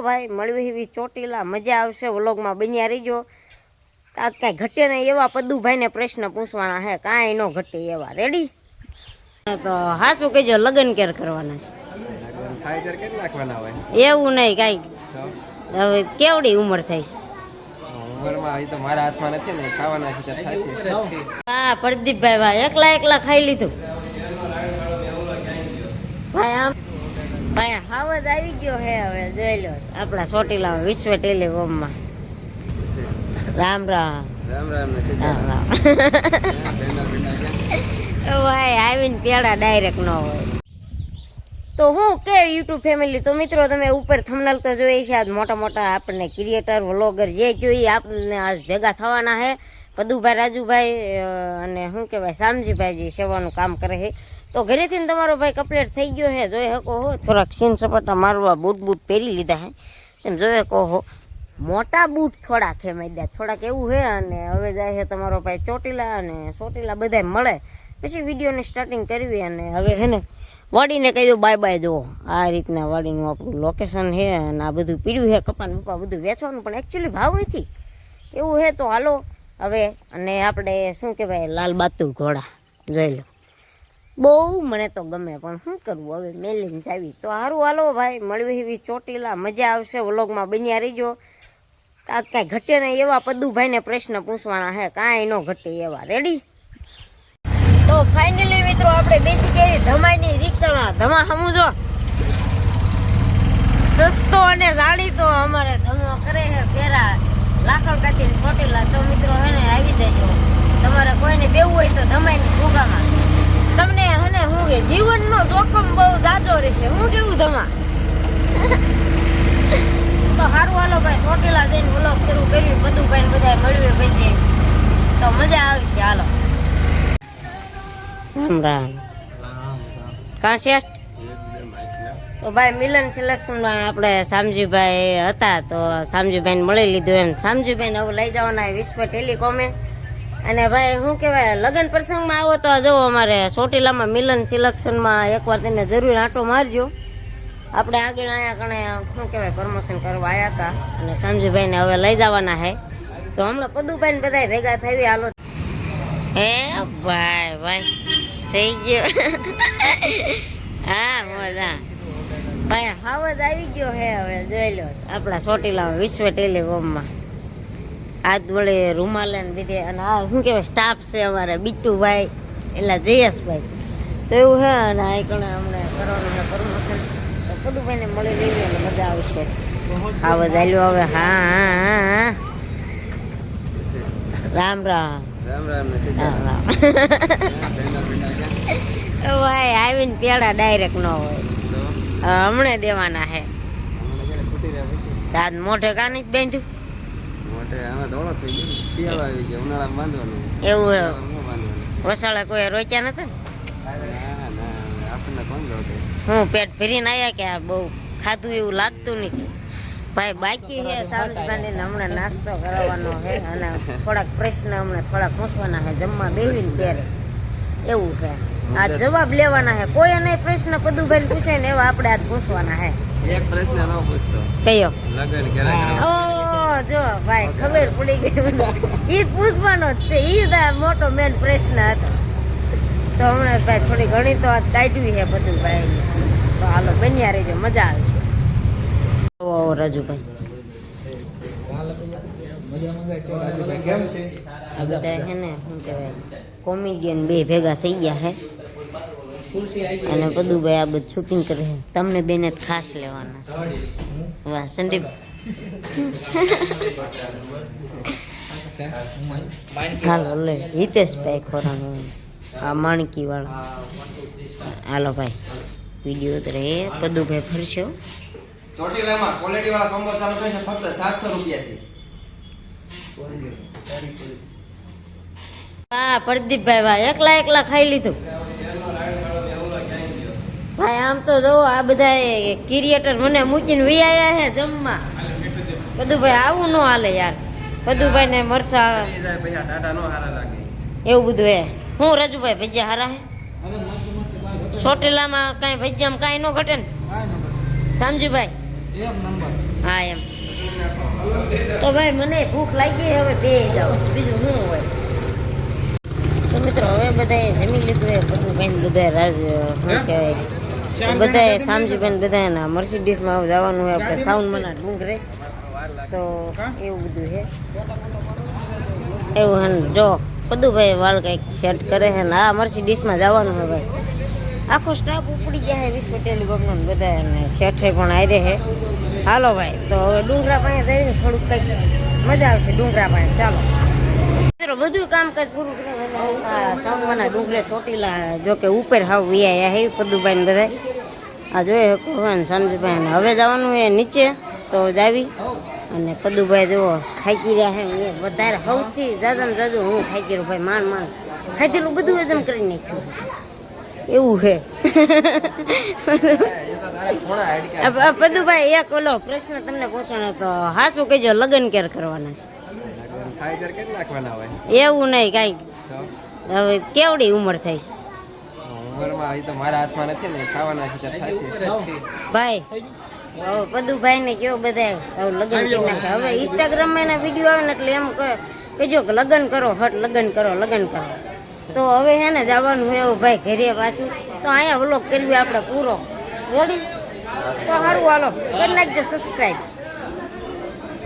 ભાઈ મળવી એવી ચોટીલા મજા આવશે વ્લોગમાં બન્યા રહીજો આજ કાંઈ ઘટે નહીં એવા પદુભાઈને પ્રશ્ન પૂછવાના છે કાંઈ ન ઘટે એવા રેડી તો હા શું કહેજો લગ્ન ક્યારે કરવાના છે એવું નહીં કાંઈ હવે કેવડી ઉંમર થઈ હા પ્રદીપભાઈ ભાઈ એકલા ખાઈ લીધું ભાઈ આમ ભાઈ હાવજ આવી ગયો હે હવે જોઈ લો આપણા ચોટીલા વિશ્વ ટેલિકોમમાં રામ રામ રામ રામ રામ રામ ભાઈ આવીને પેડા ડાયરેક્ટ ન હોય તો હું કે યુટ્યુબ ફેમિલી તો મિત્રો તમે ઉપર થંબનેલ તો જોઈએ છે આજ મોટા મોટા આપણને ક્રિએટર વ્લોગર જે જોઈએ આપણને આજ ભેગા થવાના છે પદુભાઈ રાજુભાઈ અને શું કહેવાય શામજીભાઈ જે સેવાનું કામ કરે છે તો ઘરેથી તમારો ભાઈ કમ્પ્લીટ થઈ ગયો છે જોઈ શકો હો થોડાક સીન સપાટા મારવા બૂટ પહેરી લીધા છે તેમ જોઈ શકો હો મોટા બૂટ થોડાક છે મેદા થોડાક એવું છે અને હવે જાય છે તમારો ભાઈ ચોટીલા અને ચોટીલા બધા મળે પછી વિડીયોની સ્ટાર્ટિંગ કરવી અને હવે છે ને વાડીને કહ્યું બાય બાય જુઓ આ રીતના વાડીનું આપણું લોકેશન છે અને આ બધું પીડ્યું છે કપાન બપા બધું વેચવાનું પણ એકચ્યુઅલી ભાવ નથી એવું છે તો હાલો હવે અને આપણે શું કહેવાય લાલ બહાદુર ઘોડા જોઈ લો બહુ મને તો ગમે પણ શું કરવું હવે મેલીને જાવી તો સારું હાલો ભાઈ મળવી એવી ચોટીલા મજા આવશે વ્લોગમાં બન્યા રહીજો આજ કાંઈ ઘટે નહીં એવા પદુભાઈને પ્રશ્ન પૂછવાના છે કાંઈ ન ઘટે એવા રેડી તો ફાઇનલી મિત્રો આપણે બેસી ગયા ધમાઈની રિક્ષામાં ધમા સમજો સસ્તો અને જાડી તો અમારે ધમો કરે છે પેરા લાકડ કાતીને ચોટીલા તો મિત્રો હે ને આવી જજો તમારે કોઈને બેવું હોય તો ધમાઈની ભૂગામાં તમને હને શું કે જીવનનો જોખમ બહુ જાજો રહેશે હું કેવું ધમા તો સારું હાલો ભાઈ ચોટીલા જઈને વ્લોગ શરૂ કર્યું બધું ભાઈ બધા મળ્યું પછી તો મજા આવશે હાલો રામ રામ કાં શેઠ તો ભાઈ મિલન સિલેક્શનમાં આપણે શામજીભાઈ હતા તો શામજીભાઈને મળી લીધું એમ શામજીભાઈને હવે લઈ જવાના વિશ્વ ટેલિકોમે અને ભાઈ શું કહેવાય લગ્ન પ્રસંગમાં આવો તો જુઓ અમારે ચોટીલામાં મિલન સિલેક્શનમાં એકવાર તમે જરૂર આંટો મારજો આપણે આગળ અહીંયા કણે શું કહેવાય પ્રમોશન કરવા આવ્યા હતા અને શામજીભાઈને હવે લઈ જવાના છે તો હમણાં પદુભાઈને બધા ભેગા થઈ હાલો હે ભાઈ ભાઈ થઈ ગયો હા મજા ભાઈ હાવજ આવી ગયો હે હવે જોઈ લો આપણા ચોટીલા વિશ્વ ટેલિકોમમાં હાથ વડે રૂમાલે ને બીજે અને આ શું કહેવાય સ્ટાફ છે અમારે બીટુભાઈ એટલે જયેશભાઈ તો એવું છે અને આ કણે અમને કરવાનું છે પ્રમોશન તો પદુભાઈને મળી લેવી અને મજા આવશે હાવજ આવ્યો હવે હા હા હા રામ રામ રામ રામ રામ રામ ભાઈ આવીને પેડા ડાયરેક્ટ ન હોય હમણે દેવાના હે દાદ મોઢે કાની જ બાંધ્યું એવું વસાળે કોઈ રોચ્યા નતા હું પેટ ભરીને આવ્યા કે આ બહુ ખાધું એવું લાગતું નથી ભાઈ બાકી છે શામજીભાઈને હમણાં નાસ્તો કરાવવાનો છે અને થોડાક પ્રશ્ન હમણાં થોડાક પૂછવાના છે જમવા બેસીને ત્યારે એવું છે આ જવાબ લેવાના છે કોઈ નહીં પ્રશ્ન પદુભાઈ પૂછે ને એવા આપણે આજ પૂછવાના છે એક પ્રશ્ન ન પૂછતો કયો લગન ક્યારે ઓ જો ભાઈ ખબર પડી ગઈ ઈ જ પૂછવાનો જ છે ઈ જ મોટો મેન પ્રશ્ન હતો તો હમણાં ભાઈ થોડી ઘણી તો કાઢવી છે પદુભાઈ તો હાલો બન્યા રહેજો મજા આવશે ઓ રાજુભાઈ આ બધા હે ને શું કહેવાય કોમેડિયન બે ભેગા થઈ ગયા હે અને પદુભાઈ આ બધું શૂટિંગ કરે છે તમને બેને ખાસ લેવાના છે વાહ સંદીપ હાલો લે હિતેશભાઈ ખોરાનું આ માણકી વાળા હાલો ભાઈ વિડીયો ઉતરે પદુભાઈ ફરશે ચોટીલામાં ક્વોલિટી વાળા કોમ્બો ચાલુ થાય છે ફક્ત 700 રૂપિયાથી હા પ્રદીપભાઈ ભાઈ એકલા ખાઈ લીધું ભાઈ આમ તો જો આ બધા ક્રિએટર મને મૂકીને વી આવ્યા છે જમવા પદુભાઈ આવું ન હાલે યાર પદુભાઈ ને મરસા એવું બધું હે હું રાજુભાઈ ભજીયા હારા હે ચોટીલામાં કાંઈ ભજીયામાં કાંઈ ન ઘટે ને શામજીભાઈ એક નંબર હા એમ તો ભાઈ મને ભૂખ લાગી હવે બે જાવ બીજું શું હોય તો મિત્રો હવે બધાએ જમી લીધું એ બધું ભાઈ બધા રાજ શું કહેવાય બધાએ સામજીબેન બધાના મર્સિડીઝમાં જવાનું હોય આપણે સાઉન્ડમાંના ડુંગરે તો એવું બધું છે એવું હે ને જો પદુભાઈ વાળ કંઈક સેટ કરે છે ને આ મર્સિડીઝમાં જવાનું હોય ભાઈ આખો સ્ટાફ ઉપડી ગયા છે વિશ્વ ટેલિકોમનો ને બધા અને શેઠે પણ આવી છે હાલો ભાઈ તો હવે ડુંગરા પાસે જઈને થોડુંક કંઈક મજા આવશે ડુંગરા પાસે ચાલો મિત્રો બધું કામકાજ પૂરું કરીને સામવાના ડુંગરે ચોટીલા જો કે ઉપર હાવ વિયા હે પદુભાઈ ને બધા આ જોઈએ ભગવાન સામજીભાઈ ને હવે જવાનું એ નીચે તો જાવી અને પદુભાઈ જુઓ થાકી રહ્યા હે હું વધારે સૌથી જાજામાં જાજુ હું થાકી રહ્યો ભાઈ માંડ ખાધેલું બધું હજમ કરી નાખ્યું એવું છે પદુભાઈ એક ઓલો પ્રશ્ન તમને પૂછવાનો તો હાસું કહેજો લગ્ન ક્યારે કરવાના છે એવું નહીં કાંઈ હવે કેવડી ઉંમર થઈ ભાઈ પદુભાઈ ને કેવો બધા હવે લગ્ન કરી નાખે હવે ઇન્સ્ટાગ્રામમાં એના વિડીયો આવે ને એટલે એમ કહેજો કે લગ્ન કરો લગ્ન કરો તો હવે હે ને જવાનું હોય એવું ભાઈ ઘરે પાછું તો અહીંયા વ્લોગ કરવી આપણે પૂરો રેડી તો સારું હાલો કરી નાખજો સબસ્ક્રાઈબ